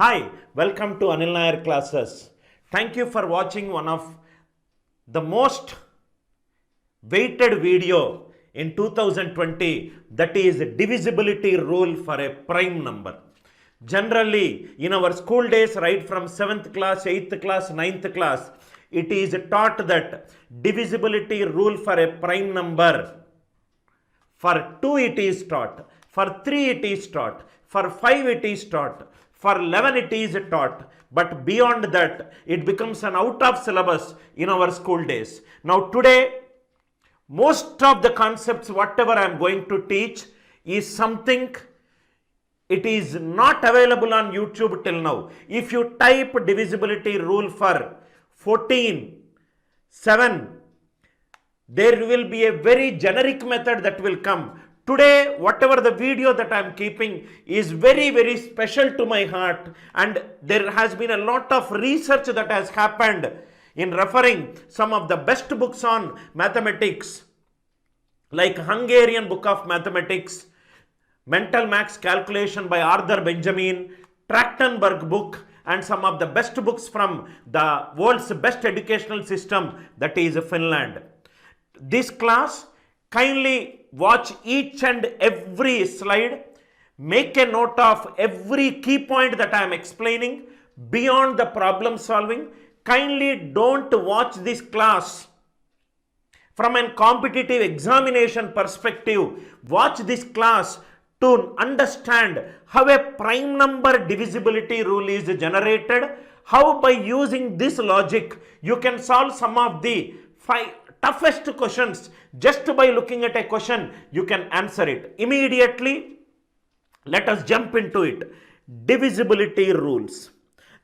Hi, welcome to ANIL NAIR classes. Thank you for watching one of the most weighted video in 2020, that is divisibility rule for a prime number. Generally, in our school days, right from 7th class, 8th class, 9th class, it is taught that divisibility rule for a prime number. For 2 it is taught, for 3 it is taught, for 5 it is taught, for 11 it is taught, but beyond that it becomes an out of syllabus in our school days. Now today, most of the concepts whatever I am going to teach is something, it is not available on YouTube till now. If you type divisibility rule for 14:7, there will be a very generic method that will come. Today, whatever the video that I am keeping is very, very special to my heart, and there has been a lot of research that has happened in referring some of the best books on mathematics, like Hungarian Book of Mathematics, Mental Max Calculation by Arthur Benjamin, Trachtenberg book, and some of the best books from the world's best educational system, that is Finland. This class, kindly watch each and every slide, make a note of every key point that I am explaining beyond the problem solving. Kindly don't watch this class from a competitive examination perspective. Watch this class to understand how a prime number divisibility rule is generated, how by using this logic you can solve some of the 5 toughest questions. Just by looking at a question, you can answer it immediately. Let us jump into it. Divisibility rules.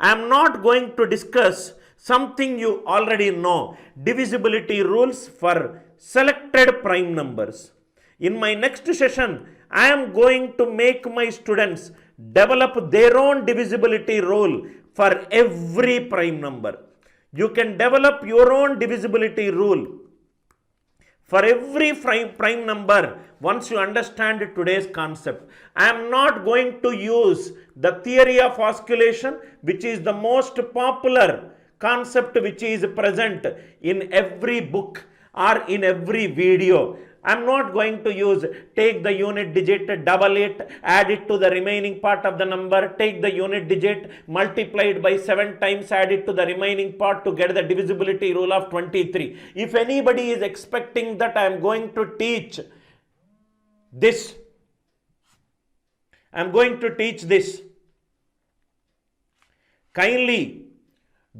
I am not going to discuss something you already know. Divisibility rules for selected prime numbers. In my next session, I am going to make my students develop their own divisibility rule for every prime number. You can develop your own divisibility rule for every prime number once you understand today's concept. I am not going to use the theory of oscillation, which is the most popular concept which is present in every book or in every video. I am not going to use take the unit digit, double it, add it to the remaining part of the number, take the unit digit, multiplied by 7 times, add it to the remaining part to get the divisibility rule of 23. If anybody is expecting that I am going to teach this, kindly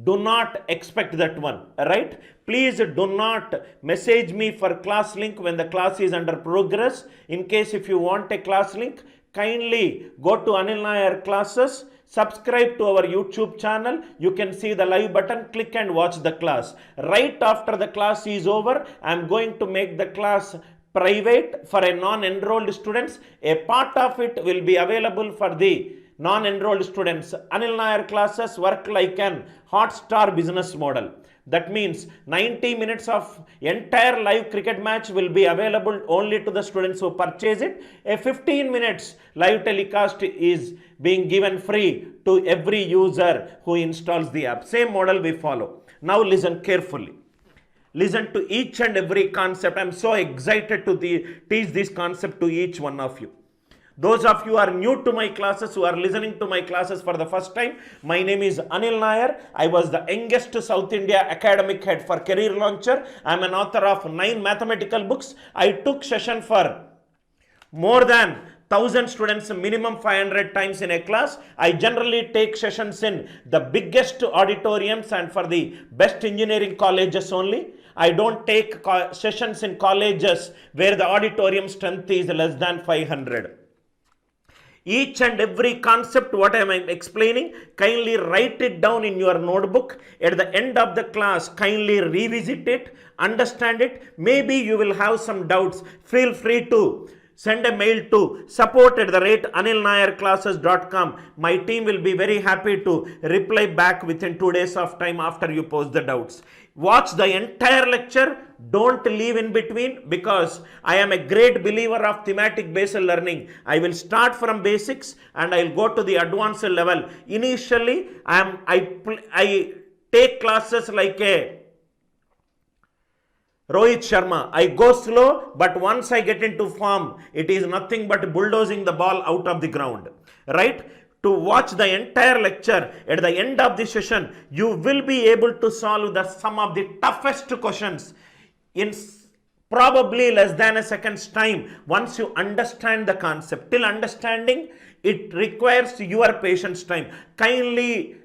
do not expect that one, right? Please do not message me for class link when the class is under progress. In case if you want a class link, kindly go to ANIL NAIR classes, subscribe to our YouTube channel. You can see the live button, click and watch the class. Right after the class is over, I am going to make the class private for a non-enrolled students. A part of it will be available for the non-enrolled students. ANIL NAIR classes work like an Hotstar business model. That means 90 minutes of entire live cricket match will be available only to the students who purchase it. A 15 minutes live telecast is being given free to every user who installs the app. Same model we follow. Now listen carefully. Listen to each and every concept. I am so excited to teach this concept to each one of you. Those of you who are new to my classes, who are listening to my classes for the first time, my name is ANIL NAIR. I was the youngest South India academic head for Career Launcher. I am an author of 9 mathematical books. I took session for more than 1,000 students, minimum 500 times in a class. I generally take sessions in the biggest auditoriums and for the best engineering colleges only. I don't take sessions in colleges where the auditorium strength is less than 500. Each and every concept what I am explaining, kindly write it down in your notebook. At the end of the class, kindly revisit it, understand it. Maybe you will have some doubts. Feel free to send a mail to support@anilnairclasses.com. My team will be very happy to reply back within 2 days of time after you post the doubts. Watch the entire lecture. Don't leave in between, because I am a great believer of thematic based learning. I will start from basics and I will go to the advanced level. Initially, I take classes like a Rohit Sharma. I go slow, but once I get into form, it is nothing but bulldozing the ball out of the ground. Right? To watch the entire lecture, at the end of the session, you will be able to solve some of the toughest questions in probably less than a second's time once you understand the concept. Till understanding, it requires your patience time. Kindly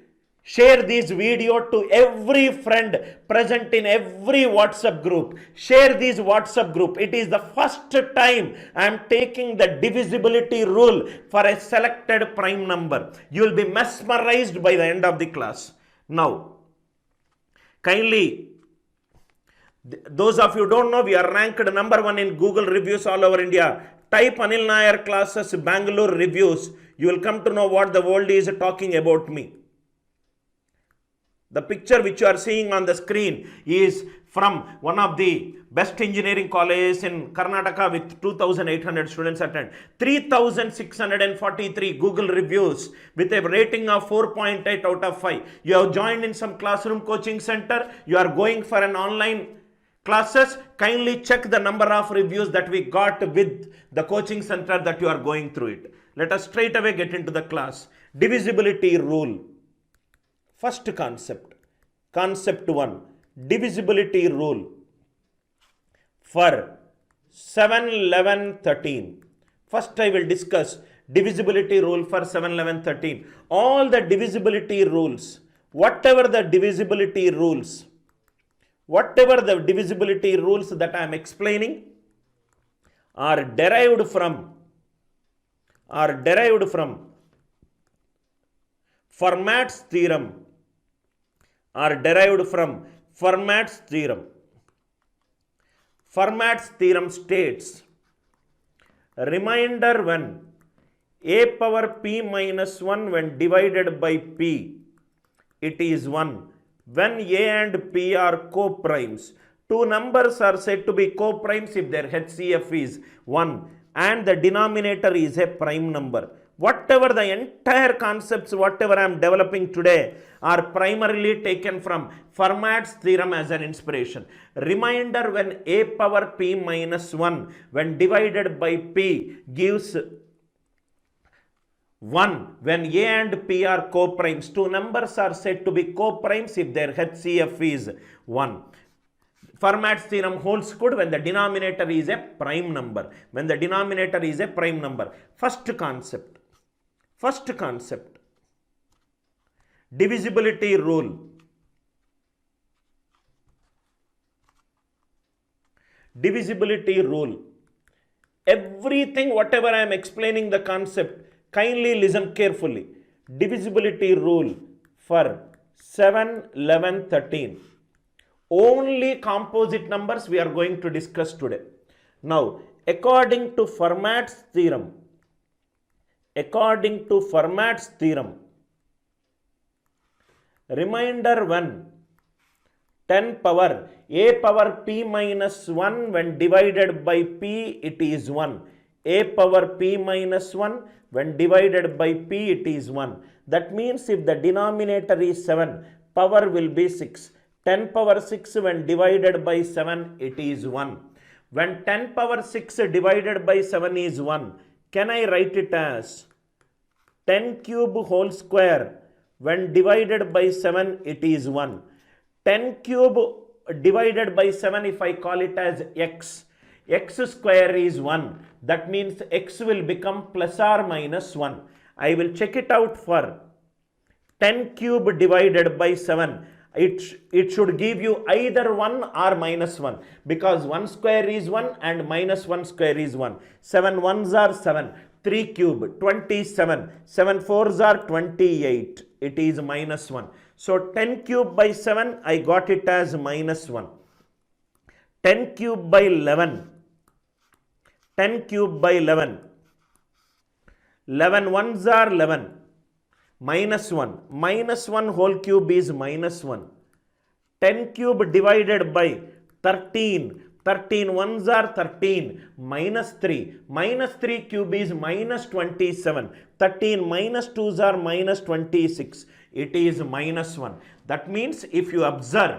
share this video to every friend present in every WhatsApp group. Share this WhatsApp group. It is the first time I am taking the divisibility rule for a selected prime number. You will be mesmerized by the end of the class. Now, kindly, those of you who don't know, we are ranked number 1 in Google reviews all over India. Type ANIL NAIR classes Bangalore reviews. You will come to know what the world is talking about me. The picture which you are seeing on the screen is from one of the best engineering colleges in Karnataka with 2,800 students attend. 3,643 Google reviews with a rating of 4.8 out of 5. You have joined in some classroom coaching center. You are going for an online classes. Kindly check the number of reviews that we got with the coaching center that you are going through it. Let us straight away get into the class. Divisibility rule. First concept, concept 1, divisibility rule for 7, 11, 13. First I will discuss divisibility rule for 7, 11, 13. All the divisibility rules, whatever the divisibility rules that I am explaining are derived from Fermat's theorem. Fermat's theorem states, reminder, when a power p minus 1 when divided by p, it is 1. When a and p are co-primes, two numbers are said to be co-primes if their HCF is 1 and the denominator is a prime number. Whatever the entire concepts, whatever I am developing today, are primarily taken from Fermat's theorem as an inspiration. Reminder, when a power p minus 1 when divided by p gives 1, when a and p are co-primes, two numbers are said to be co-primes if their HCF is 1. Fermat's theorem holds good when the denominator is a prime number. First concept, divisibility rule. Everything, whatever I am explaining the concept, kindly listen carefully. Divisibility rule for 7, 11, 13. Only composite numbers we are going to discuss today. Now, according to Fermat's theorem, reminder, when 10 power a power p minus 1 when divided by p, it is 1. A power p minus 1 when divided by p, it is 1. That means if the denominator is 7, power will be 6. 10 power 6 when divided by 7, it is 1. When 10 power 6 divided by 7 is 1, can I write it as 10 cube whole square when divided by 7, it is 1. 10 cube divided by 7, if I call it as x square is 1. That means x will become plus or minus 1. I will check it out for 10 cube divided by 7. It should give you either 1 or minus 1, because 1 square is 1 and minus 1 square is 1. 7 ones are 7. 3 cube 27. 7 fours are 28. It is minus 1. So 10 cube by 7, I got it as minus 1. 10 cube by 11. 10 cube by 11. 11 ones are 11. Minus 1. Minus 1 whole cube is minus 1. 10 cube divided by 13. 13 ones are 13 minus 3. Minus 3 cube is minus 27. 13 minus 2s are minus 26. It is minus 1. That means if you observe,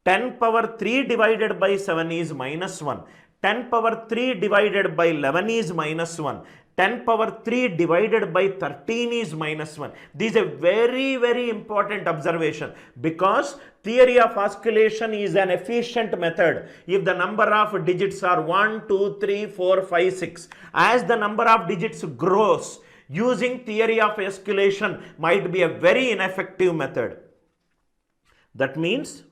10 power 3 divided by 7 is minus 1. 10 power 3 divided by 11 is minus 1. 10 power 3 divided by 13 is minus 1. This is a very, very important observation, because theory of oscillation is an efficient method if the number of digits are 1, 2, 3, 4, 5, 6. As the number of digits grows, using theory of oscillation might be a very ineffective method. That means,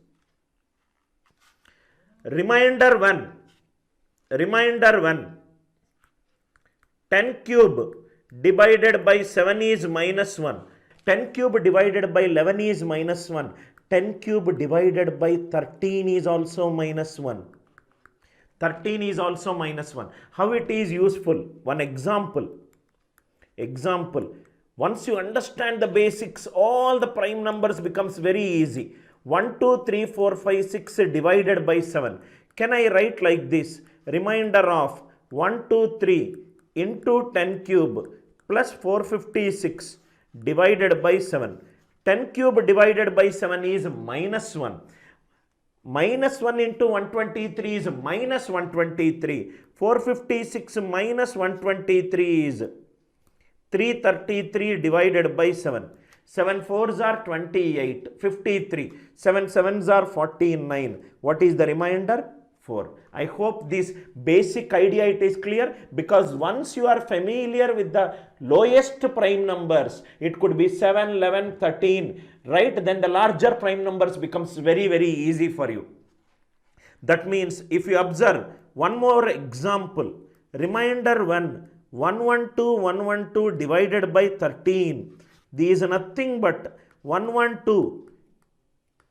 reminder 1, 10 cube divided by 7 is minus 1. 10 cube divided by 11 is minus 1. 10 cube divided by 13 is also minus 1. 13 is also minus 1. How it is useful? One example. Once you understand the basics, all the prime numbers becomes very easy. 1, 2, 3, 4, 5, 6 divided by 7. Can I write like this? Remainder of 1, 2, 3 into 10 cube plus 456 divided by 7. 10 cube divided by 7 is minus 1. Minus 1 into 123 is minus 123. 456 minus 123 is 333 divided by 7. 7 4s are 28. 53. 7 7s are 49. What is the remainder? 4. I hope this basic idea it is clear, because once you are familiar with the lowest prime numbers, it could be 7, 11, 13, right? Then the larger prime numbers becomes very, very easy for you. That means if you observe one more example, remainder 1, 112 divided by 13. This is nothing but 112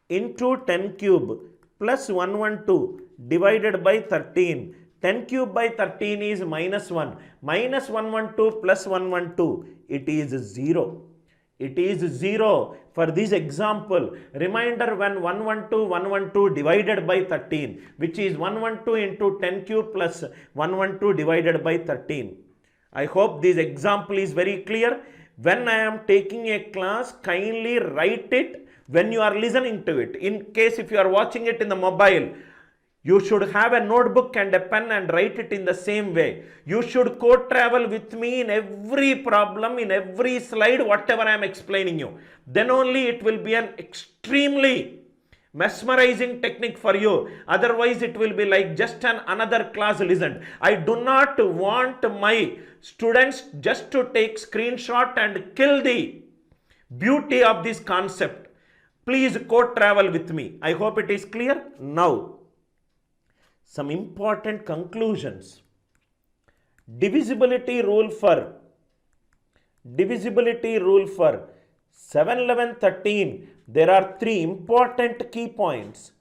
into 10 cube plus 112 divided by 13. 10 cube by 13 is minus 1. Minus 112 plus 112, it is 0. It is 0 for this example. Remainder 112 divided by 13, which is 112 into 10 cube plus 112 divided by 13. I hope this example is very clear. When I am taking a class, kindly write it when you are listening to it. In case if you are watching it in the mobile, you should have a notebook and a pen and write it in the same way. You should co-travel with me in every problem, in every slide, whatever I am explaining you. Then only it will be an extremely mesmerizing technique for you. Otherwise, it will be like just another class listened. I do not want my students just to take screenshot and kill the beauty of this concept. Please co-travel with me. I hope it is clear. Now, some important conclusions. Divisibility rule for 7, 11, 13. There are 3 important key points.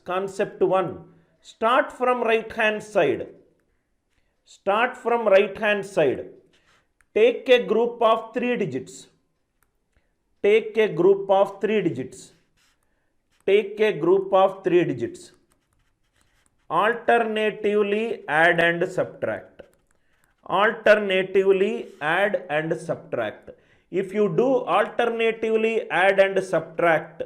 Concept 1. Start from right hand side. Take a group of 3 digits. Alternatively add and subtract. If you do alternatively add and subtract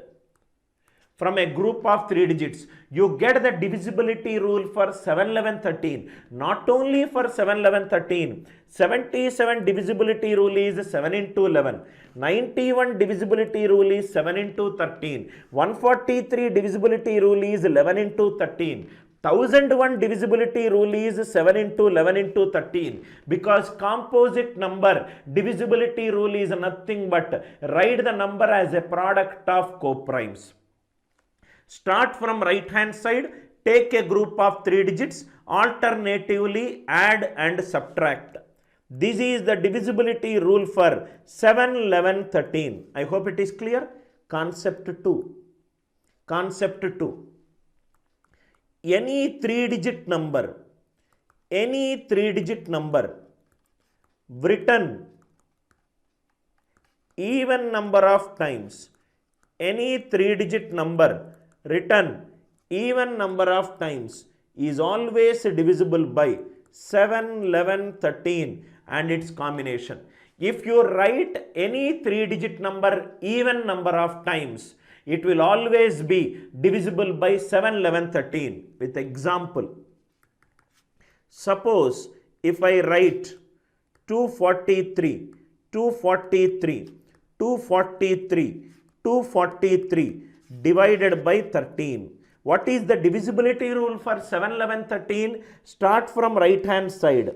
from a group of 3 digits, you get the divisibility rule for 7, 11, 13. Not only for 7, 11, 13. 77 divisibility rule is 7 into 11. 91 divisibility rule is 7 into 13. 143 divisibility rule is 11 into 13. 1001 divisibility rule is 7 into 11 into 13. Because composite number divisibility rule is nothing but write the number as a product of coprimes. Start from right hand side, take a group of 3 digits, alternatively add and subtract. This is the divisibility rule for 7, 11, 13. I hope it is clear. Concept 2. Any 3-digit number written even number of times any 3-digit number written even number of times is always divisible by 7, 11, 13 and its combination. If you write any 3-digit number even number of times, it will always be divisible by 7, 11, 13. With example, suppose if I write 243, 243, 243, 243 divided by 13. What is the divisibility rule for 7, 11, 13? Start from right hand side.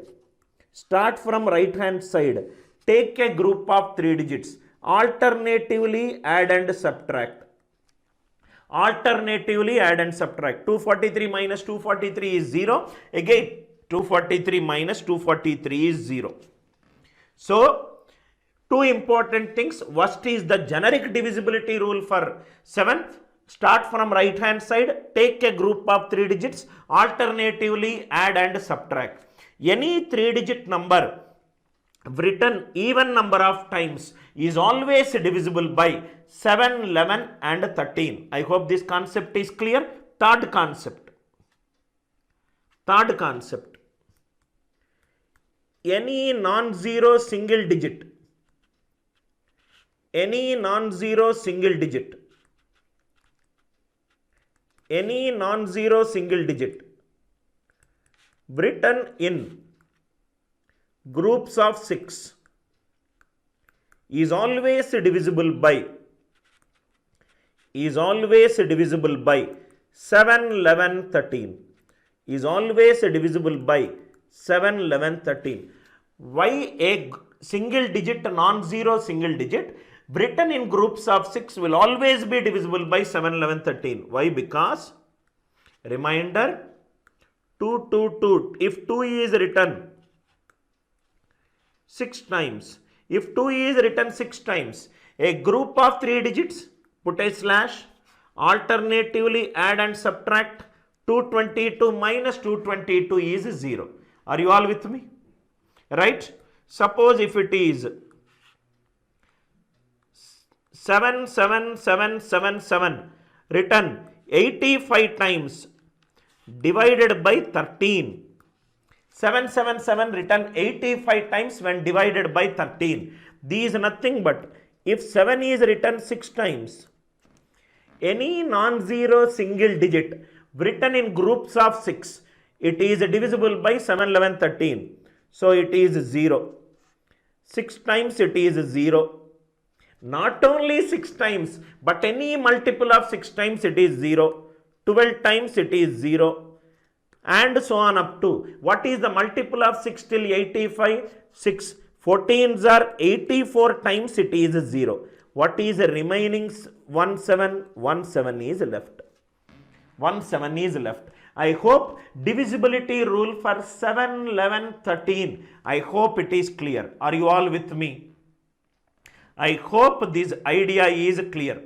Start from right hand side. Take a group of 3 digits. Alternatively add and subtract. Alternatively add and subtract. 243 minus 243 is 0. Again, 243 minus 243 is 0. So, two important things. First is the generic divisibility rule for 7. Start from right hand side, take a group of 3 digits, alternatively add and subtract. Any 3-digit number written even number of times is always divisible by 7, 11 and 13. I hope this concept is clear. Third concept. Any non-zero single digit. Any non-zero single digit written in groups of 6 is always divisible by 7, 11, 13. Is always divisible by 7, 11, 13. Why a single digit, non-zero single digit written in groups of 6 will always be divisible by 7, 11, 13. Why? Because, reminder, 2, 2, 2. If 2 is written 6 times, a group of 3 digits, put a slash, alternatively add and subtract. 222 minus 222 is 0. Are you all with me? Right? Suppose if it is 7, 7, 7, 7, 7 written 85 times divided by 13. 7, 7, 7 written 85 times when divided by 13. These is nothing but, if 7 is written 6 times, any non-zero single digit written in groups of 6, it is divisible by 7, 11, 13. So it is 0. 6 times it is 0. Not only 6 times, but any multiple of 6 times it is 0. 12 times it is 0. And so on up to, what is the multiple of 6 till 85? 6. 14s are 84 times it is 0. What is the remaining? 1, 7, 1, 7 is left. 1, 7 is left. I hope divisibility rule for 7, 11, 13. I hope it is clear. Are you all with me? I hope this idea is clear.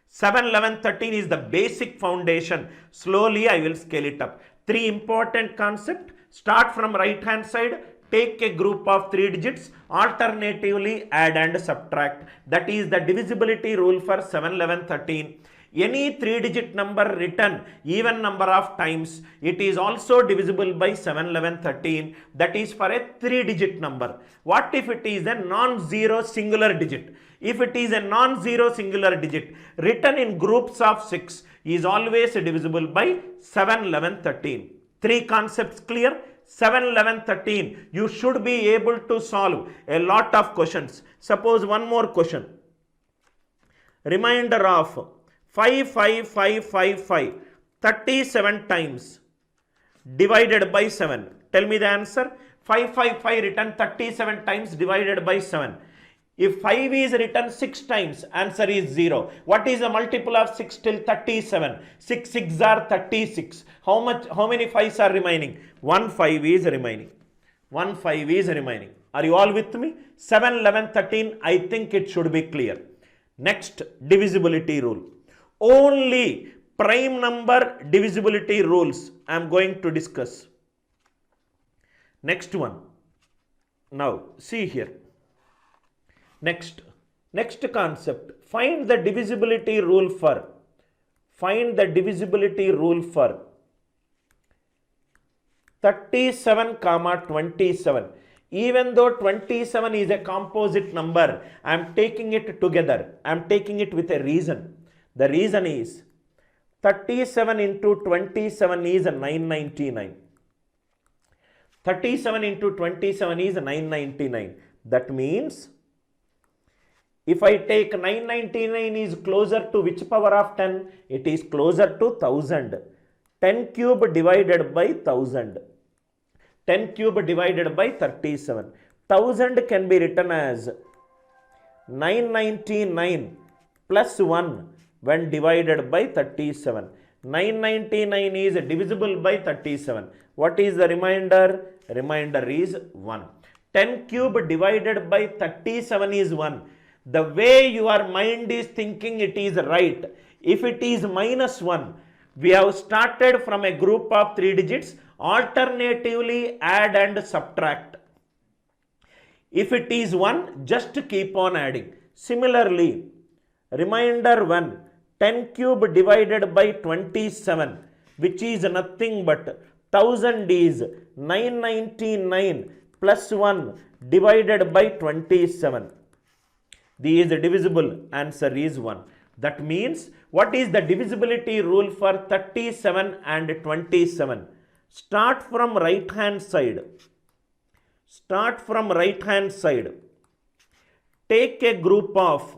7, 11, 13 is the basic foundation. Slowly I will scale it up. 3 important concepts. Start from right hand side. Take a group of 3 digits. Alternatively add and subtract. That is the divisibility rule for 7, 11, 13. Any 3-digit number written even number of times, it is also divisible by 7, 11, 13. That is for a 3-digit number. What if it is a non-zero singular digit? If it is a non-zero singular digit written in groups of 6, is always divisible by 7, 11, 13. 3 concepts clear? 7, 11, 13. You should be able to solve a lot of questions. Suppose one more question. Remainder of 5, 5, 5, 5, 5, 37 times divided by 7. Tell me the answer. 5, 5, 5 written 37 times divided by 7. If 5 is written 6 times, answer is 0. What is the multiple of 6 till 37? 6 6 are 36. How many 5s are remaining? 1 5 is remaining. 1 5 is remaining. Are you all with me? 7, 11, 13. I think it should be clear. Next, divisibility rule. Only prime number divisibility rules I am going to discuss. Next one. Now, see here. Next, Next concept, find the divisibility rule for 37 comma 27. Even though 27 is a composite number, I am taking it together. I am taking it with a reason. The reason is 37 into 27 is 999. 37 into 27 is 999. That means if I take 999 is closer to which power of 10? It is closer to 1000. 10 cube divided by 1000. 10 cube divided by 37. 1000 can be written as 999 plus 1 when divided by 37. 999 is divisible by 37. What is the remainder? Remainder is 1. 10 cube divided by 37 is 1. The way your mind is thinking, it is right. If it is minus 1, we have started from a group of 3 digits, alternatively add and subtract. If it is 1, just keep on adding. Similarly, remainder 1, 10 cube divided by 27, which is nothing but 1000 is 999 plus 1 divided by 27. This is divisible. Answer is 1. That means, what is the divisibility rule for 37 and 27? Start from right hand side. Take a group of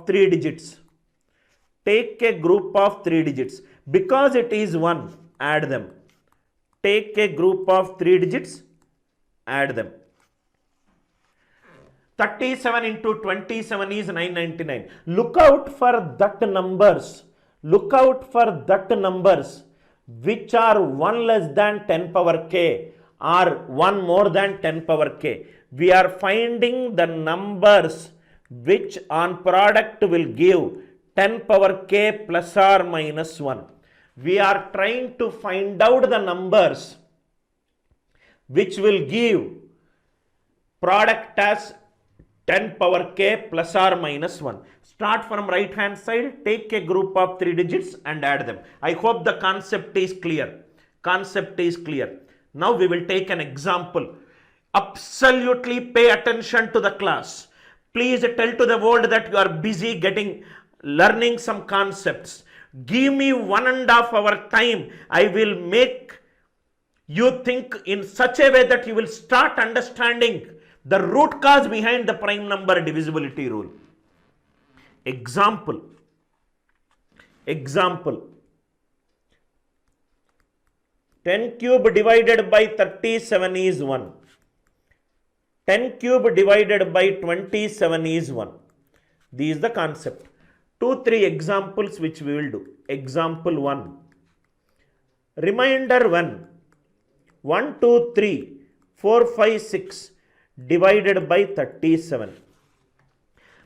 3 digits. Because it is 1, add them. Take a group of 3 digits, add them. 37 into 27 is 999. Look out for that numbers. Which are 1 less than 10 power k or 1 more than 10 power k. We are finding the numbers which on product will give 10 power k plus or minus 1. We are trying to find out the numbers which will give product as 10 power k plus or minus 1. Start from right hand side, take a group of 3 digits and add them. I hope the concept is clear. Now we will take an example. Absolutely pay attention to the class. Please tell to the world that you are busy learning some concepts. Give me 1.5 hour time. I will make you think in such a way that you will start understanding the root cause behind the prime number divisibility rule. Example. 10 cube divided by 37 is 1. 10 cube divided by 27 is 1. This is the concept. 2-3 examples which we will do. Example 1. Remainder 1. 1, 2, 3, 4, 5, 6 divided by 37.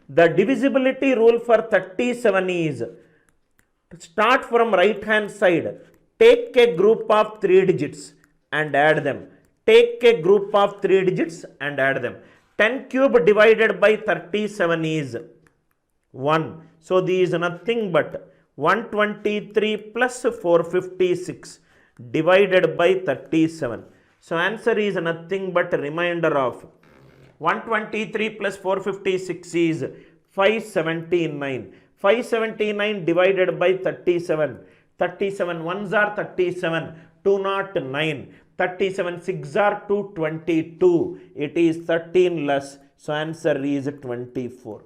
The divisibility rule for 37 is, start from right hand side, take a group of 3 digits and add them. 10 cube divided by 37 is 1. So this is nothing but 123 plus 456 divided by 37. So answer is nothing but remainder of 123 plus 456 is 579. 579 divided by 37. 37 ones are 37. 209. 37 6 are 222. It is 13 less. So answer is 24.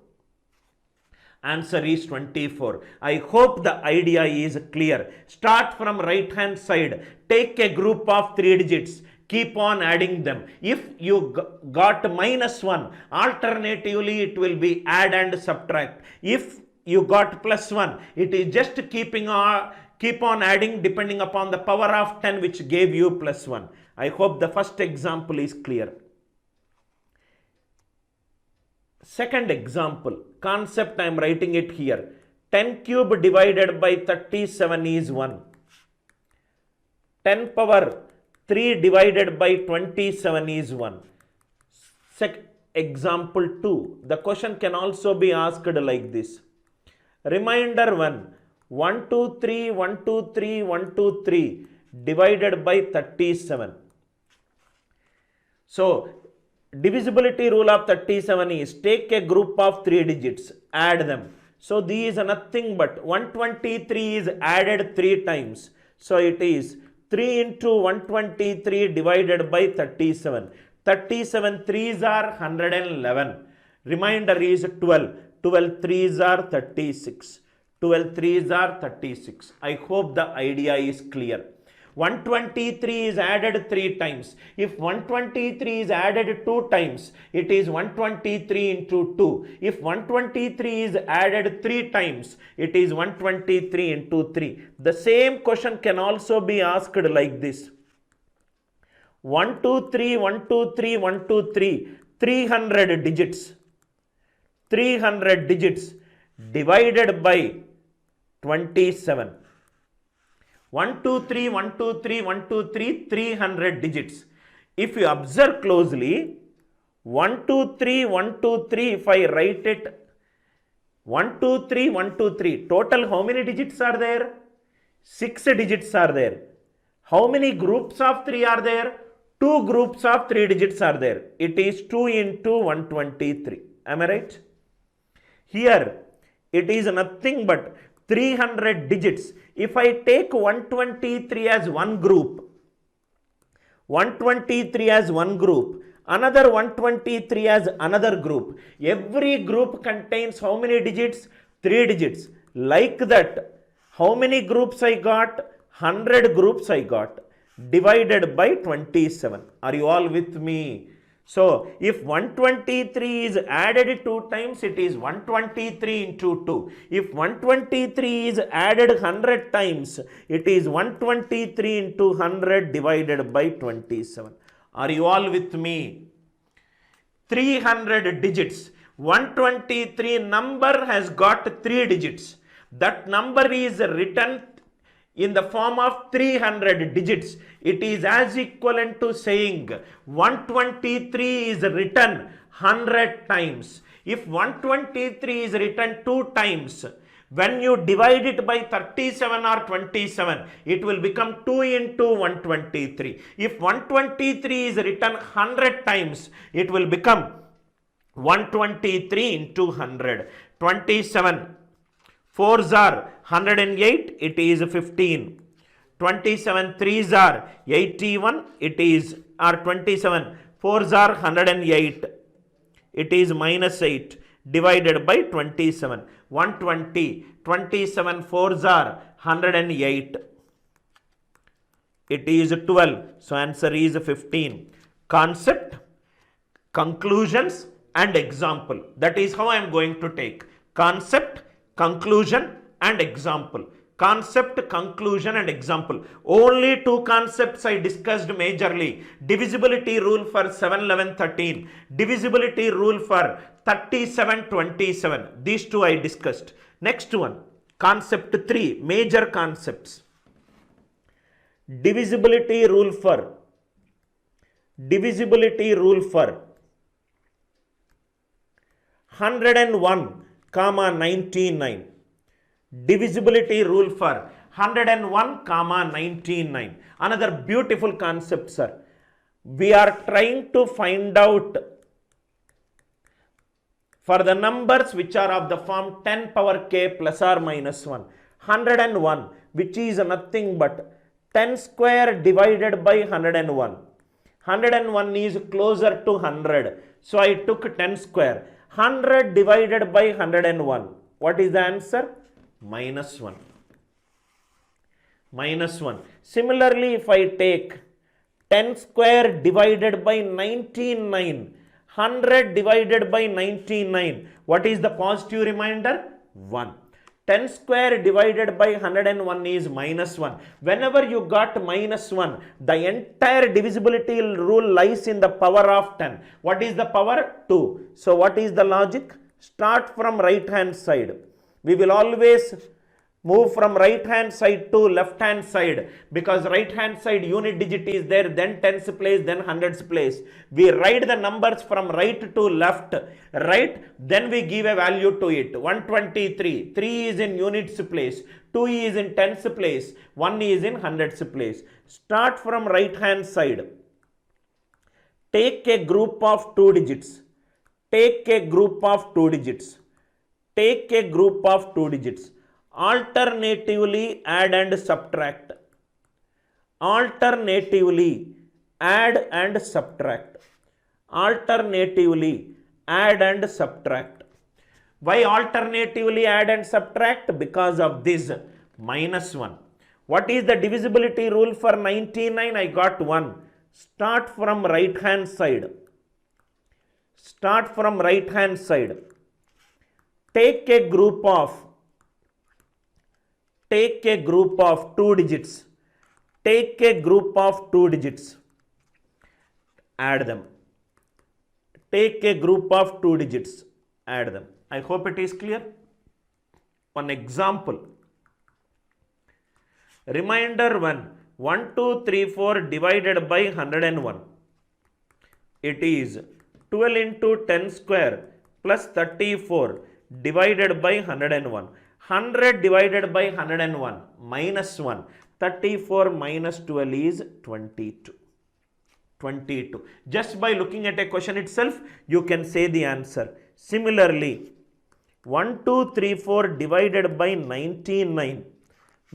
Answer is 24. I hope the idea is clear. Start from right hand side. Take a group of 3 digits. Keep on adding them. If you got minus 1, alternatively it will be add and subtract. If you got plus 1, it is just keep on adding depending upon the power of 10 which gave you plus 1. I hope the first example is clear. Second example, concept I am writing it here. 10 cube divided by 37 is 1. 10 power 3 divided by 27 is 1. example 2. The question can also be asked like this. Reminder 1. 1, 2, 3, 1, 2, 3, 1, 2, 3 divided by 37. So, divisibility rule of 37 is take a group of 3 digits, add them. So, these are nothing but 123 is added 3 times. So, it is 3 into 123 divided by 37. 37 3s are 111. Remainder is 12. 12 3s are 36. 12 3s are 36. I hope the idea is clear. 123 is added 3 times. If 123 is added 2 times, it is 123 into 2. If 123 is added 3 times, it is 123 into 3. The same question can also be asked like this. 1, 2, 3, 1, 2, 3, 1, 2, 3, 300 digits. 300 digits divided by 27. 1, 2, 3, 1, 2, 3, 1, 2, 3, 300 digits. If you observe closely, 1, 2, 3, 1, 2, 3, if I write it, 1, 2, 3, 1, 2, 3, total how many digits are there? 6 digits are there. How many groups of 3 are there? 2 groups of 3 digits are there. It is 2 into 123. Am I right? Here, it is nothing but 300 digits. If I take 123 as one group, 123 as one group, another 123 as another group, every group contains how many digits? 3 digits. Like that, how many groups I got? 100 groups I got, divided by 27. Are you all with me? So, if 123 is added 2 times, it is 123 into 2. If 123 is added 100 times, it is 123 into 100 divided by 27. Are you all with me? 300 digits. 123 number has got 3 digits. That number is written in the form of 300 digits. It is as equivalent to saying 123 is written 100 times. If 123 is written 2 times, when you divide it by 37 or 27, it will become 2 into 123. If 123 is written 100 times, it will become 123 into 100. 27 4s are 108, it is 15. 27 3s are 81, it is, or 27 4s are 108, it is minus 8, divided by 27. 120, 27 4s are 108, it is 12. So answer is 15. Concept, conclusions and example. That is how I am going to take. Concept, conclusion and example. Concept, conclusion and example. Only 2 concepts I discussed majorly. Divisibility rule for 7, 11, 13. Divisibility rule for 37, 27. These 2 I discussed. Next one, concept 3, major concepts. Divisibility rule for 101, 99. Divisibility rule for 101, 99. Another beautiful concept, sir. We are trying to find out for the numbers which are of the form 10 power k plus or minus 1. 101, which is nothing but 10 square divided by 101. 101 is closer to 100. So I took 10 square. 100 divided by 101. What is the answer? Minus 1. Minus 1. Similarly, if I take 10 square divided by 99, 100 divided by 99, what is the positive remainder? 1. 10 square divided by 101 is minus 1. Whenever you got minus 1, the entire divisibility rule lies in the power of 10. What is the power? 2. So what is the logic? Start from right hand side. We will always Move from right hand side to left hand side, because right hand side unit digit is there, then tens place, then hundreds place. We write the numbers from right to left, right, then we give a value to it. 123, 3 is in units place, 2 is in tens place, 1 is in hundreds place. Start from right hand side. Take a group of 2 digits. Take a group of 2 digits. Take a group of 2 digits. Alternatively add and subtract. Alternatively add and subtract. Alternatively add and subtract. Why alternatively add and subtract? Because of this -1. What is the divisibility rule for 99? I got 1. Start from right hand side. Start from right hand side. Take a group of 2 digits. Take a group of 2 digits. Add them. Take a group of 2 digits. Add them. I hope it is clear. One example. Reminder 1. 1, 2, 3, 4 divided by 101. It is 12 into 10 square plus 34 divided by 101. 100 divided by 101 minus 1. 34 minus 12 is 22. 22. Just by looking at a question itself, you can say the answer. Similarly, 1, 2, 3, 4 divided by 99,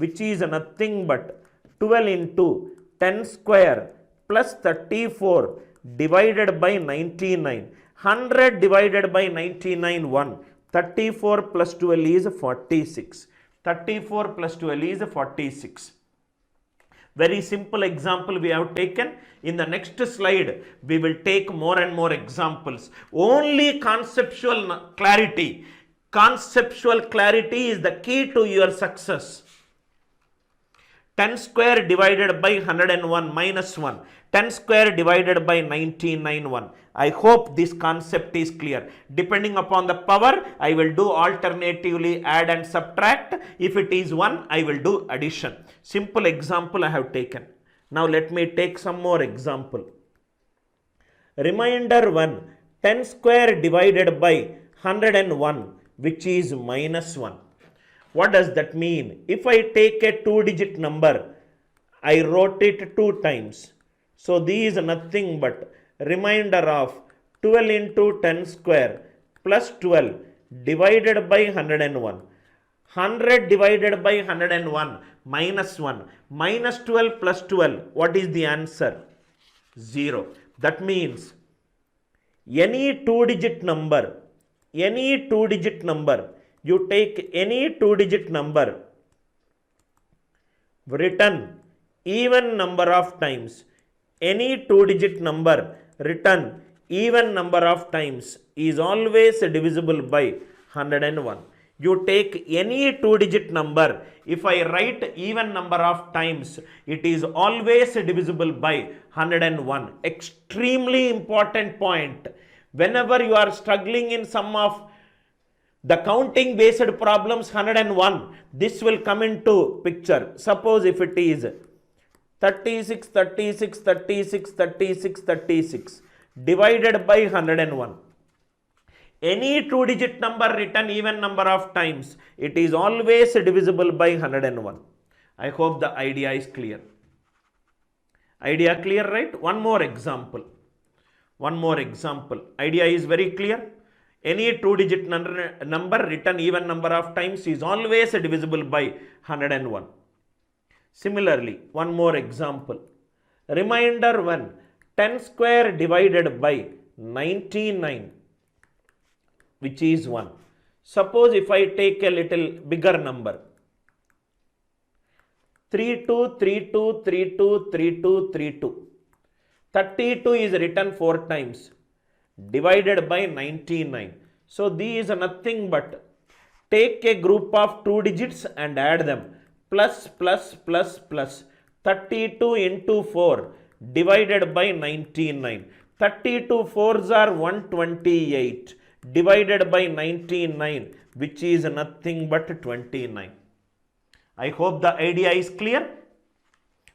which is nothing but 12 into 10 square plus 34 divided by 99. 100 divided by 99, 1. 34 plus 12 is 46. 34 plus 12 is 46. Very simple example we have taken. In the next slide, we will take more and more examples. Only conceptual clarity. Conceptual clarity is the key to your success. 10 square divided by 101 minus 1. 10 square divided by 99, 1. I hope this concept is clear. Depending upon the power, I will do alternatively add and subtract. If it is 1, I will do addition. Simple example I have taken. Now let me take some more example. Reminder 1. 10 square divided by 101, which is minus 1. What does that mean? If I take a 2-digit number, I wrote it 2 times. So this is nothing but remainder of 12 into 10 square plus 12 divided by 101. 100 divided by 101 minus 1. Minus 12 plus 12. What is the answer? 0. That means any 2-digit number, you take any 2-digit number written even number of times. Any 2-digit number written even number of times is always divisible by 101. You take any 2-digit number, if I write even number of times, it is always divisible by 101. Extremely important point. Whenever you are struggling in some of the counting based problems 101, this will come into picture. Suppose if it is 36, 36, 36, 36, 36 divided by 101. Any 2-digit number written even number of times, it is always divisible by 101. I hope the idea is clear. Idea clear, right? One more example. Idea is very clear. Any 2-digit number written even number of times is always divisible by 101. Similarly, one more example. Reminder 1. 10 square divided by 99, which is 1. Suppose if I take a little bigger number. 32, 32, 32, 32, 32. 32 is written 4 times. Divided by 99. So these are nothing but take a group of 2 digits and add them. Plus, plus, plus, plus. 32 into 4 divided by 99. 32 fours are 128 divided by 99, which is nothing but 29. I hope the idea is clear.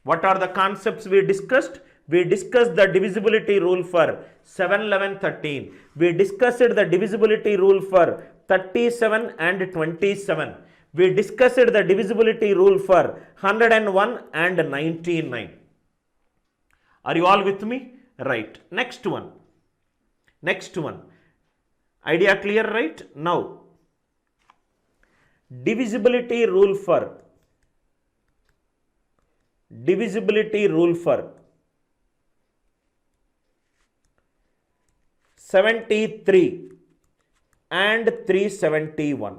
What are the concepts we discussed? We discussed the divisibility rule for 7, 11, 13. We discussed the divisibility rule for 37 and 27. We discussed the divisibility rule for 101 and 99. Are you all with me? Right. Next one. Idea clear, right? Now, divisibility rule for 73 and 371.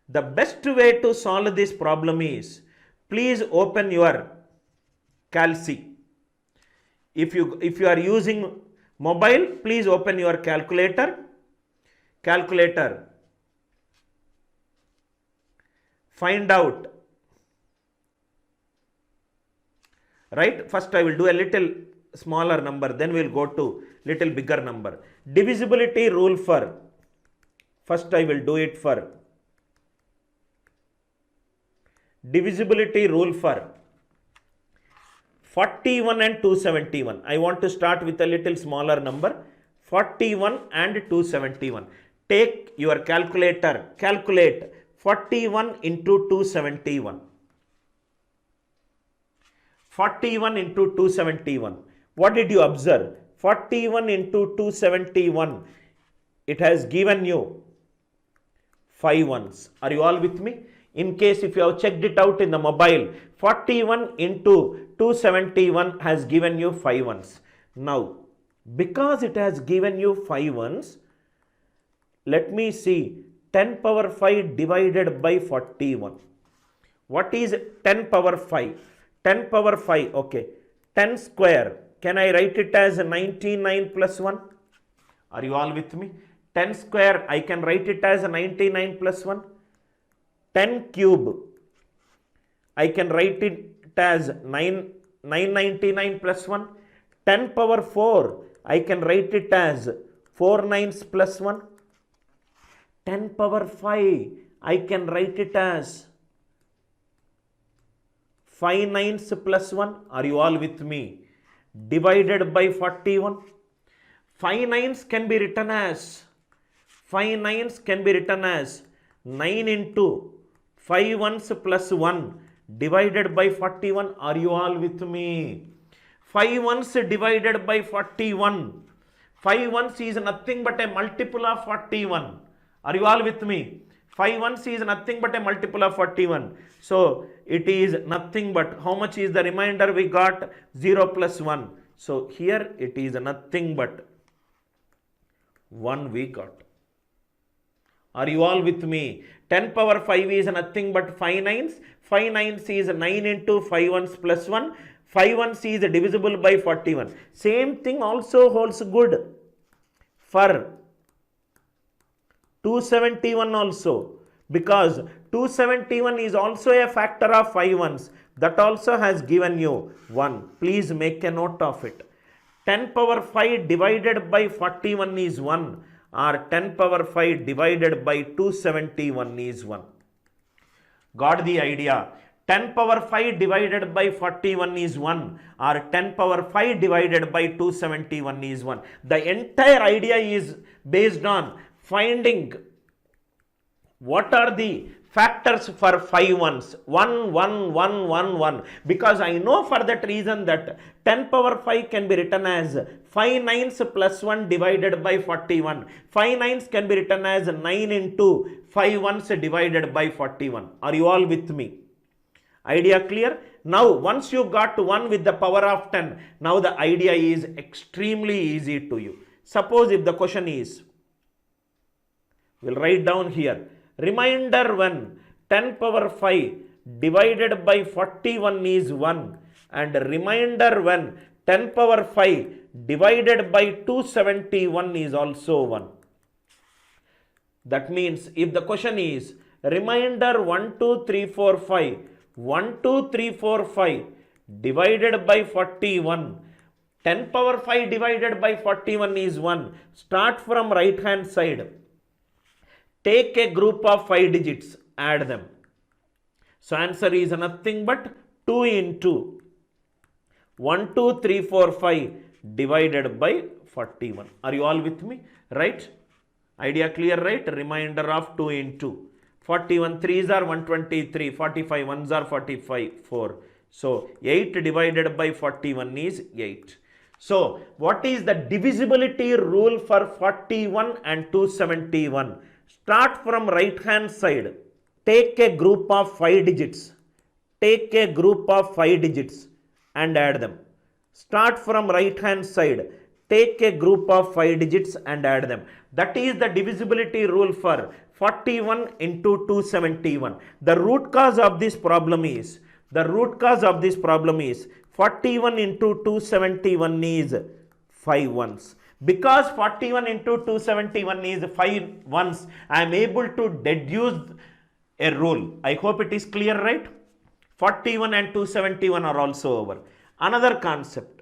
The best way to solve this problem is, please open your Calci. If you are using mobile, please open your calculator. Find out. Right? First I will do a little smaller number, then we will go to little bigger number. Divisibility rule for, first I will do it for divisibility rule for 41 and 271. I want to start with a little smaller number, 41 and 271. Take your calculator, calculate 41 into 271. 41 into 271. What did you observe? 41 into 271. It has given you 5 ones. Are you all with me? In case if you have checked it out in the mobile, 41 into 271 has given you 5 ones. Now, because it has given you 5 ones, let me see 10 power 5 divided by 41. What is 10 power 5? 10 power 5, okay. 10 square, can I write it as 99 plus 1? Are you all with me? 10 square, I can write it as 99 plus 1. 10 cube, I can write it as 999 plus 1. 10 power 4, I can write it as 4 nines plus 1. 10 power 5, I can write it as 5 nines plus 1. Are you all with me? Divided by 41. 5 nines can be written as 9 into 5 ones plus 1 divided by 41. Are you all with me? 5 ones divided by 41. 5 ones is nothing but a multiple of 41. Are you all with me? 5 ones is nothing but a multiple of 41. So it is nothing but, how much is the remainder we got? 0 plus 1. So here it is nothing but 1 we got. Are you all with me? 10 power 5 is nothing but 5 nines. 5 nines is 9 into 5 ones plus 1. 5 ones is divisible by 41. Same thing also holds good for 271 also, because 271 is also a factor of 5 ones. That also has given you 1. Please make a note of it. 10 power 5 divided by 41 is 1, or 10 power 5 divided by 271 is 1. Got the idea? 10 power 5 divided by 41 is 1, or 10 power 5 divided by 271 is 1. The entire idea is based on finding what are the factors for 5 ones. 1, 1, 1, 1, 1. Because I know for that reason that 10 power 5 can be written as 5 nines plus 1 divided by 41. 5 nines can be written as 9 into 5 ones divided by 41. Are you all with me? Idea clear? Now once you got 1 with the power of 10, now the idea is extremely easy to you. Suppose if the question is, we'll write down here, remainder when 10 power 5 divided by 41 is 1, and remainder when 10 power 5 divided by 271 is also 1. That means if the question is remainder 1, 2, 3, 4, 5, 1, 2, 3, 4, 5 divided by 41, 10 power 5 divided by 41 is 1. Start from right hand side. take a group of 5 digits, add them. So answer is nothing but 2 into 1, 2, 3, 4, 5 divided by 41. Are you all with me? Right? Idea clear, right? Remainder of 2 into 41 3s are 123, 45 1s are 45, 4. So 8 divided by 41 is 8. So what is the divisibility rule for 41 and 271? Start from right hand side. Take a group of 5 digits. Take a group of 5 digits and add them. Start from right hand side. Take a group of 5 digits and add them. That is the divisibility rule for 41 into 271. The root cause of this problem is 41 into 271 is 5 ones. Because 41 into 271 is 5 ones, I am able to deduce a rule. I hope it is clear, right? 41 and 271 are also over. Another concept,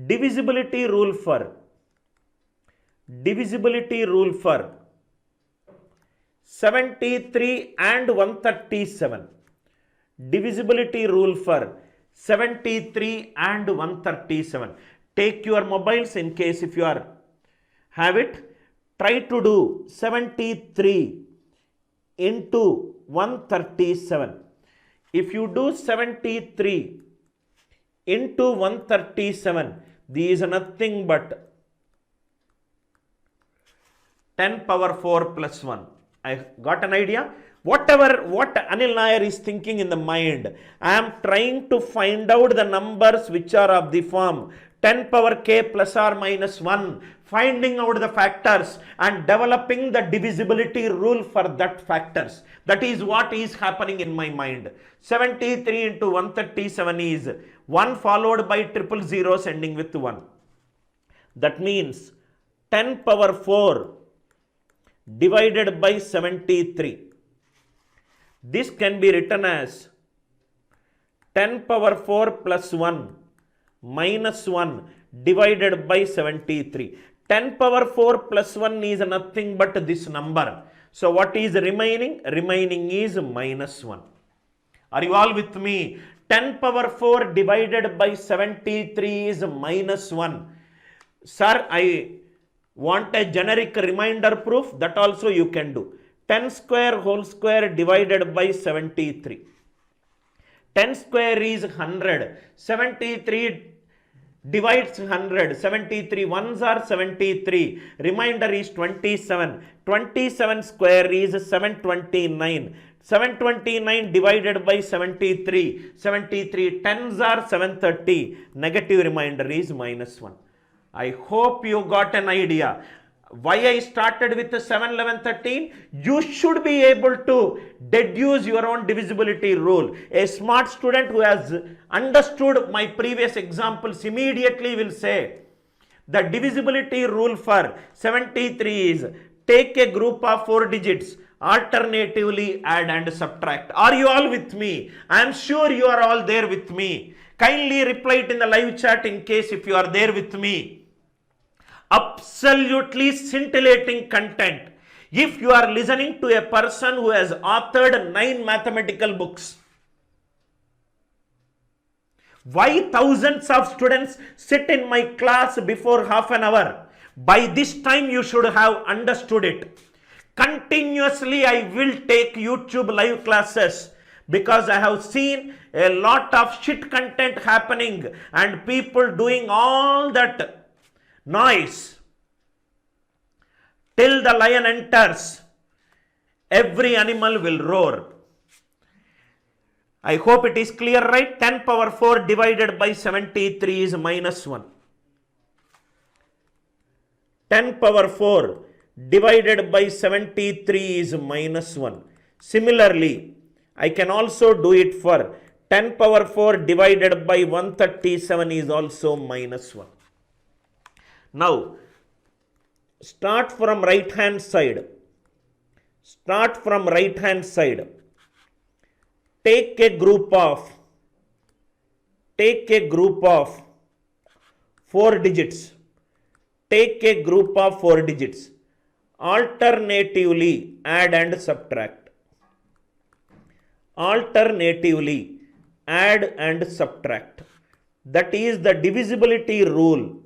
divisibility rule for 73 and 137. Divisibility rule for 73 and 137. Take your mobiles in case if you have it. Try to do 73 into 137. If you do 73 into 137, this is nothing but 10 power 4 plus 1. I got an idea? What Anil Nair is thinking in the mind, I am trying to find out the numbers which are of the form 10 power k plus or minus 1, finding out the factors and developing the divisibility rule for that factors. That is what is happening in my mind. 73 into 137 is 1 followed by triple zeros ending with 1. That means 10 power 4 divided by 73. This can be written as 10 power 4 plus 1 minus 1 divided by 73. 10 power 4 plus 1 is nothing but this number. So what is remaining? Remaining is minus 1. Are you all with me? 10 power 4 divided by 73 is minus 1. Sir, I want a generic reminder proof. That also you can do. 10 square whole square divided by 73. 10 square is 100. 73 divides 100. 73 ones are 73. Remainder is 27. 27 square is 729. 729 divided by 73. 73 tens are 730. Negative remainder is minus 1. I hope you got an idea. Why I started with the 7, 11, 13? You should be able to deduce your own divisibility rule. A smart student who has understood my previous examples immediately will say, the divisibility rule for 73 is take a group of 4 digits, alternatively add and subtract. Are you all with me? I am sure you are all there with me. Kindly reply it in the live chat in case if you are there with me. Absolutely scintillating content. If you are listening to a person who has authored 9 mathematical books, why thousands of students sit in my class before half an hour? By this time you should have understood it. Continuously I will take YouTube live classes because I have seen a lot of shit content happening and people doing all that noise. Till the lion enters, every animal will roar. I hope it is clear, right? 10 power 4 divided by 73 is minus 1. 10 power 4 divided by 73 is minus 1. Similarly, I can also do it for 10 power 4 divided by 137 is also minus 1. Now, start from right hand side. Start from right hand side. Take a group of 4 digits. Take a group of 4 digits. Alternatively add and subtract. Alternatively add and subtract. That is the divisibility rule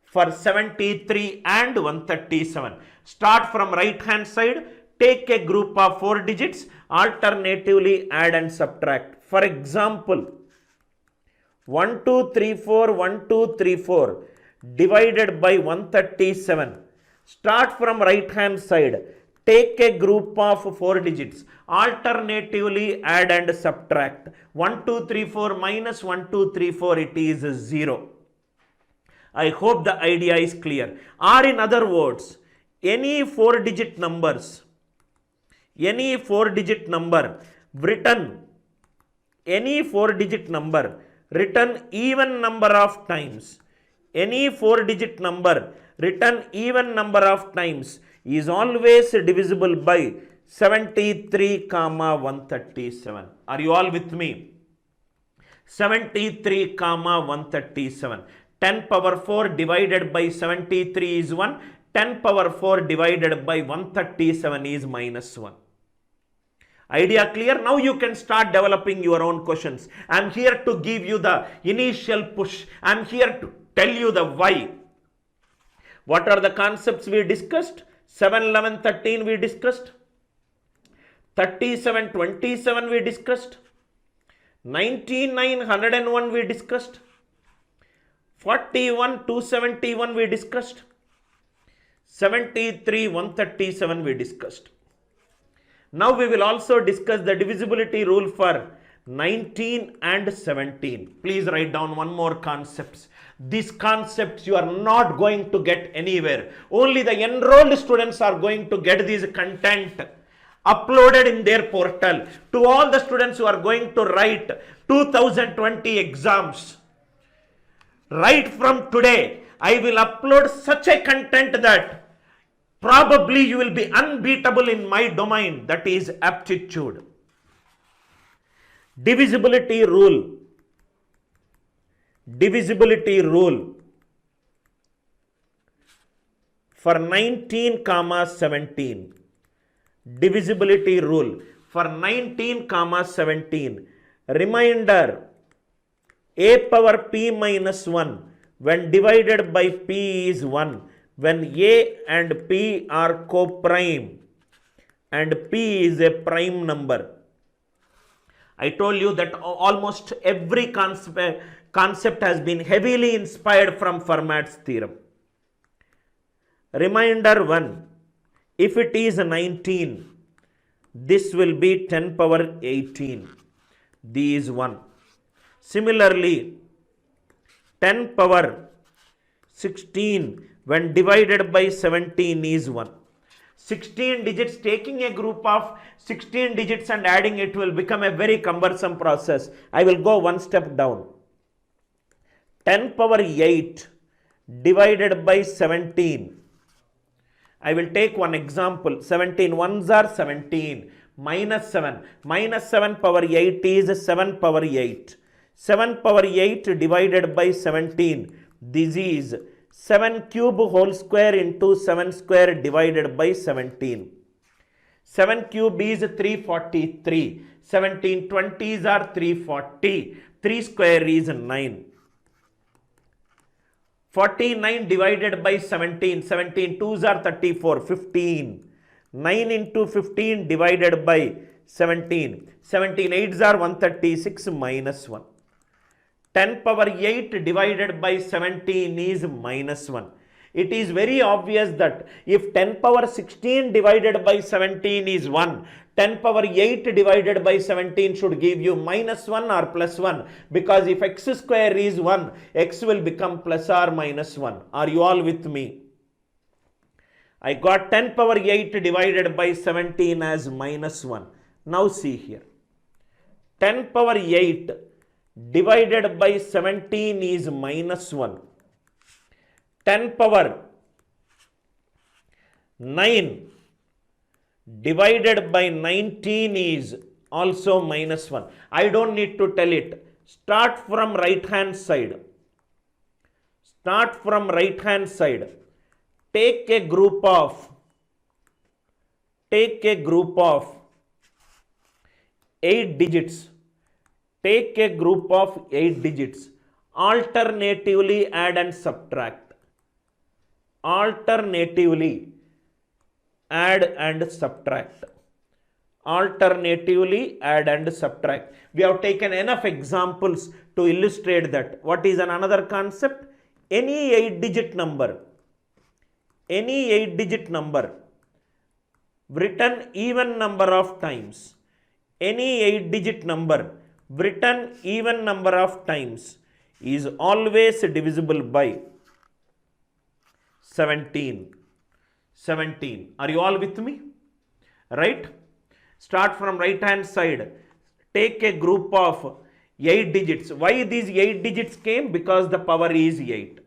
for 73 and 137. Start from right hand side, take a group of 4 digits, alternatively add and subtract. For example, 1, 2, 3, 4, 1, 2, 3, 4 divided by 137. Start from right hand side, take a group of 4 digits, alternatively add and subtract. 1, 2, 3, 4 minus 1, 2, 3, 4, it is 0. I hope the idea is clear. Or in other words, any 4-digit numbers, any 4-digit number written even number of times, any 4-digit number written even number of times is always divisible by 73, 137. Are you all with me? 73, 137. 10 power 4 divided by 73 is 1. 10 power 4 divided by 137 is minus 1. Idea clear? Now you can start developing your own questions. I am here to give you the initial push. I am here to tell you the why. What are the concepts we discussed? 7, 11, 13 we discussed. 37, 27 we discussed. 99, 101 we discussed. 41, 271 we discussed. 73, 137 we discussed. Now we will also discuss the divisibility rule for 19 and 17. Please write down one more concepts. These concepts you are not going to get anywhere. Only the enrolled students are going to get this content uploaded in their portal. To all the students who are going to write 2020 exams, right from today, I will upload such a content that probably you will be unbeatable in my domain, that is aptitude. Divisibility rule. Divisibility rule for 19, 17. Divisibility rule for 19, 17. Reminder, a power p minus 1 when divided by p is 1. When a and p are co-prime and p is a prime number. I told you that almost every concept has been heavily inspired from Fermat's theorem. Reminder 1, if it is 19, this will be 10 power 18. This is 1. Similarly, 10 power 16 when divided by 17 is 1. 16 digits, taking a group of 16 digits and adding it will become a very cumbersome process. I will go one step down. 10 power 8 divided by 17. I will take one example. 17 ones are 17 minus 7. Minus 7 power 8 is 7 power 8. 7 power 8 divided by 17. This is 7 cube whole square into 7 square divided by 17. 7 cube is 343. 17 20s are 340. 3 square is 9. 49 divided by 17. 17 2s are 34. 15. 9 into 15 divided by 17. 17 8s are 136 minus 1. 10 power 8 divided by 17 is minus 1. It is very obvious that if 10 power 16 divided by 17 is 1, 10 power 8 divided by 17 should give you minus 1 or plus 1, because if x square is 1, x will become plus or minus 1. Are you all with me? I got 10 power 8 divided by 17 as minus 1. Now see here. 10 power 8 divided by 17 is minus 1. 10 power 9 divided by 19 is also minus 1. I don't need to tell it. Start from right hand side. Start from right hand side. Take a group of take a group of 8 digits. Take a group of 8 digits. Alternatively add and subtract. Alternatively add and subtract. Alternatively add and subtract. We have taken enough examples to illustrate that. What is another concept? Any 8-digit number, written even number of times, any 8-digit number written even number of times is always divisible by 17. 17. Are you all with me? Right? Start from right hand side. Take a group of 8 digits. Why these 8 digits came? Because the power is 8.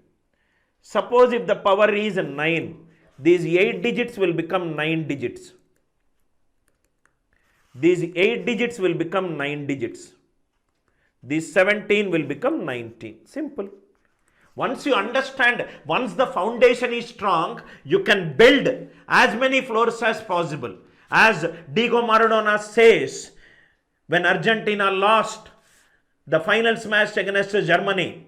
Suppose if the power is 9, these 8 digits will become 9 digits. These 8 digits will become 9 digits. These 17 will become 19. Simple. Once you understand, once the foundation is strong, you can build as many floors as possible. As Diego Maradona says, when Argentina lost the finals match against Germany,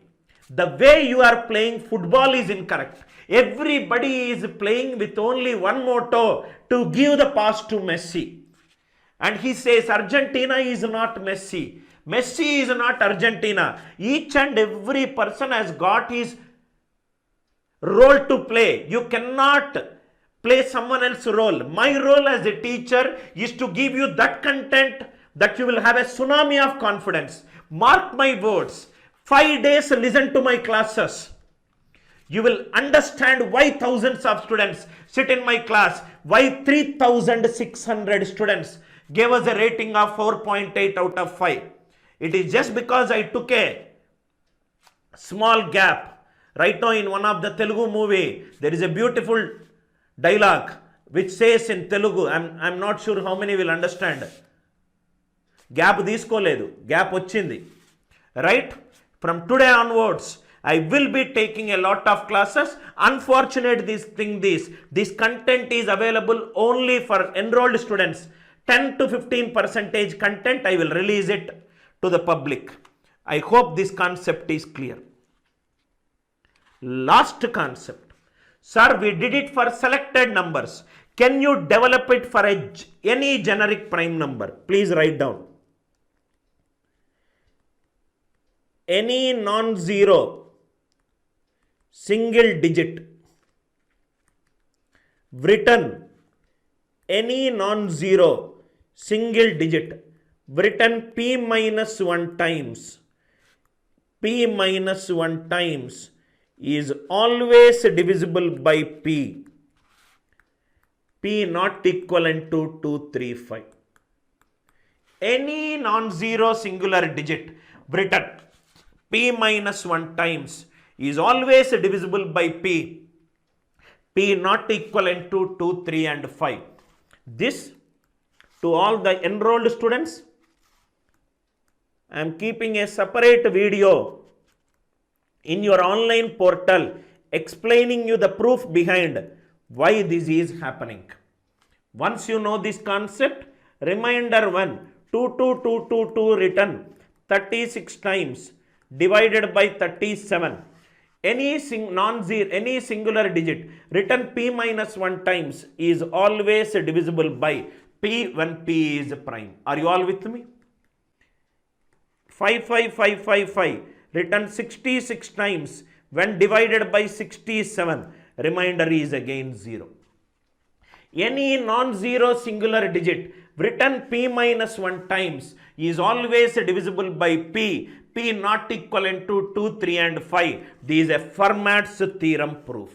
the way you are playing football is incorrect. Everybody is playing with only one motto, to give the pass to Messi. And he says Argentina is not Messi. Messi is not Argentina. Each and every person has got his role to play. You cannot play someone else's role. My role as a teacher is to give you that content that you will have a tsunami of confidence. Mark my words. 5 days listen to my classes. You will understand why thousands of students sit in my class. Why 3,600 students gave us a rating of 4.8 out of 5. It is just because I took a small gap. Right now in one of the Telugu movie, there is a beautiful dialogue which says in Telugu, I'm not sure how many will understand. Gap తీసుకోలేదు, gap వచ్చింది. Right? From today onwards, I will be taking a lot of classes. Unfortunate this content is available only for enrolled students. 10 to 15% content I will release it to the public. I hope this concept is clear. Last concept. Sir, we did it for selected numbers. Can you develop it for any generic prime number? Please write down. Any non-zero single digit written, any non-zero single digit written p minus 1 times, p minus 1 times is always divisible by p, p not equivalent to 235. Any non-zero singular digit written p minus 1 times is always divisible by p, p not equivalent to 2, 3 and 5. This to all the enrolled students, I am keeping a separate video in your online portal explaining you the proof behind why this is happening. Once you know this concept, reminder 1, 2, 2, 2, 2, 2 written 36 times divided by 37. Any singular digit written p minus 1 times is always divisible by p when p is prime. Are you all with me? 55555 written 66 times when divided by 67. Remainder is again 0. Any non-zero singular digit written p minus 1 times is always divisible by p, p not equivalent to 2, 3 and 5. This is a Fermat's theorem proof.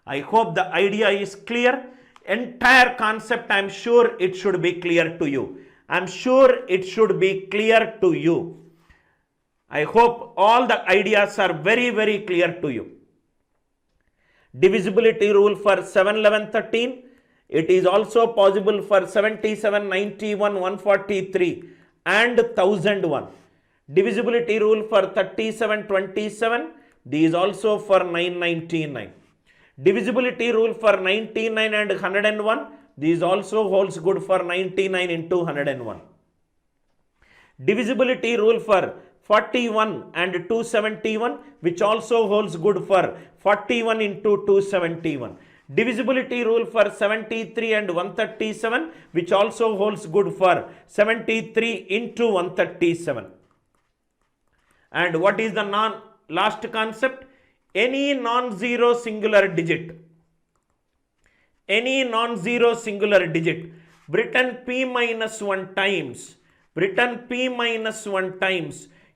I hope the idea is clear. Entire concept, I am sure it should be clear to you. I am sure it should be clear to you. I hope all the ideas are very, very clear to you. Divisibility rule for 7, 11, 13. It is also possible for 77, 91, 143 and 1001. Divisibility rule for 37, 27. This is also for 999. Divisibility rule for 99 and 101. This also holds good for 99 into 101. Divisibility rule for 41 and 271, which also holds good for 41 into 271. Divisibility rule for 73 and 137, which also holds good for 73 into 137. And what is the last concept? Any non-zero singular digit. Any non-zero singular digit written p minus 1 times,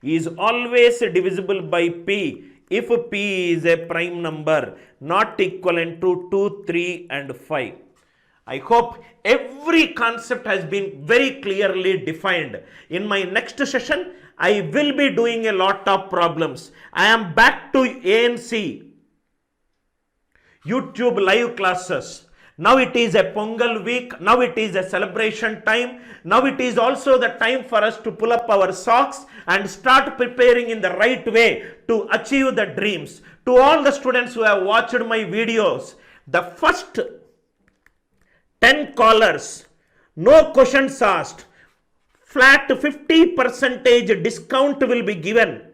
is always divisible by p if p is a prime number not equivalent to 2, 3 and 5. I hope every concept has been very clearly defined. In my next session, I will be doing a lot of problems. I am back to ANC YouTube live classes. Now it is a Pongal week. Now it is a celebration time. Now it is also the time for us to pull up our socks and start preparing in the right way to achieve the dreams. To all the students who have watched my videos, the first 10 callers, no questions asked, flat 50% discount will be given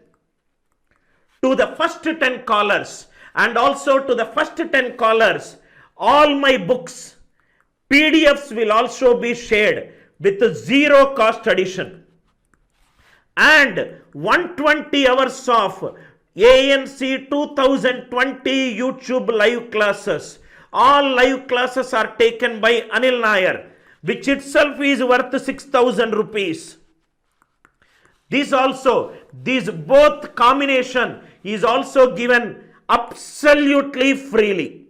to the first 10 callers, and also to the first 10 callers, all my books, PDFs will also be shared with zero cost addition. And 120 hours of ANC 2020 YouTube live classes. All live classes are taken by ANIL NAIR, which itself is worth 6,000 rupees. This both combination is also given absolutely freely.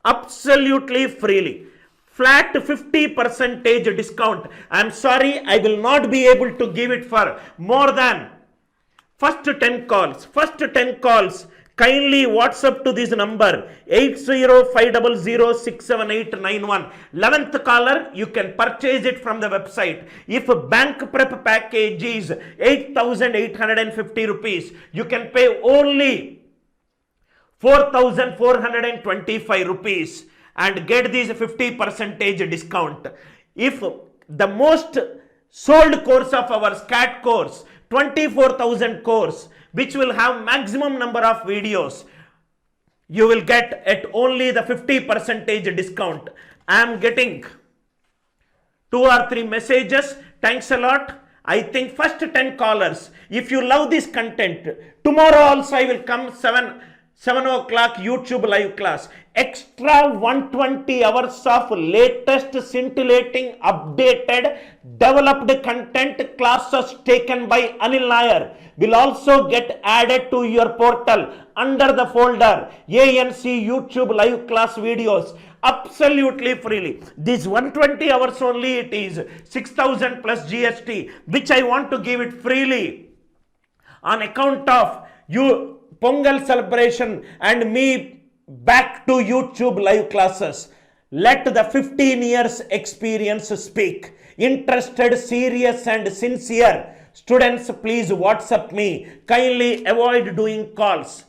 Absolutely freely. Flat 50% discount. I am sorry, I will not be able to give it for more than first 10 calls. First 10 calls, kindly WhatsApp to this number 8050067891. 11th caller, you can purchase it from the website. If bank prep package is 8,850 rupees, you can pay only 4,425 rupees and get this 50% discount. If the most sold course of our SCAT course, 24,000 course, which will have maximum number of videos, you will get at only the 50% discount. I am getting 2 or 3 messages. Thanks a lot. I think first 10 callers, if you love this content, tomorrow also I will come 7 o'clock YouTube live class. Extra 120 hours of latest scintillating, updated, developed content classes taken by ANIL NAIR will also get added to your portal under the folder ANC YouTube live class videos absolutely freely. This 120 hours only, it is 6,000 plus GST, which I want to give it freely on account of you Pongal celebration and me back to YouTube live classes. Let the 15 years experience speak. Interested, serious and sincere students, please WhatsApp me. Kindly avoid doing calls.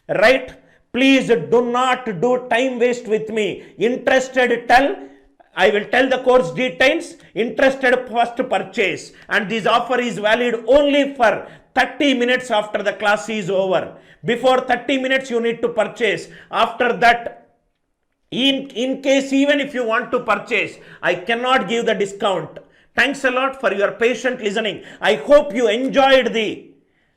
Right? Please do not do time waste with me. Interested, I will tell the course details. Interested, first purchase. And this offer is valid only for 30 minutes after the class is over. Before 30 minutes you need to purchase. After that, in case even if you want to purchase, I cannot give the discount. Thanks a lot for your patient listening. I hope you enjoyed the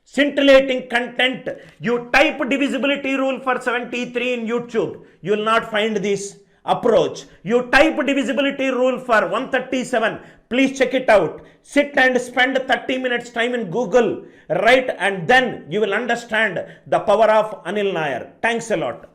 scintillating content. You type divisibility rule for 73 in YouTube, you will not find this approach. You type divisibility rule for 137, please check it out. Sit and spend 30 minutes time in Google, right? And then you will understand the power of ANIL NAIR. Thanks a lot.